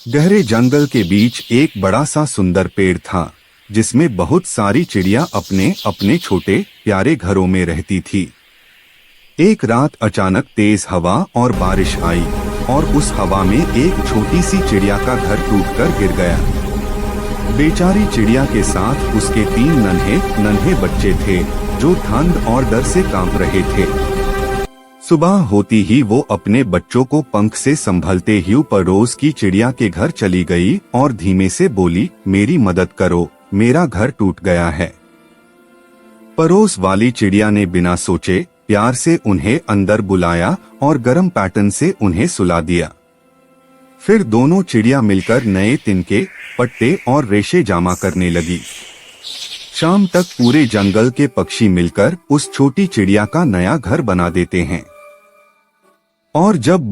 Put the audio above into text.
गहरे जंगल के बीच एक बड़ा सा सुंदर पेड़ था, जिसमें बहुत सारी चिड़िया अपने अपने छोटे प्यारे घरों में रहती थी। एक रात अचानक तेज हवा और बारिश आई और उस हवा में एक छोटी सी चिड़िया का घर टूटकर गिर गया। बेचारी चिड़िया के साथ उसके 3 नन्हे नन्हे बच्चे थे, जो ठंड और डर से कांप रहे थे। सुबह होती ही वो अपने बच्चों को पंख से संभलते ही पड़ोस की चिड़िया के घर चली गई और धीमे से बोली, मेरी मदद करो, मेरा घर टूट गया है। पड़ोस वाली चिड़िया ने बिना सोचे प्यार से उन्हें अंदर बुलाया और गर्म पैटर्न से उन्हें सुला दिया। फिर दोनों चिड़िया मिलकर नए तिनके, पट्टे और रेशे जमा करने लगी। शाम तक पूरे जंगल के पक्षी मिलकर उस छोटी चिड़िया का नया घर बना देते हैं। और जब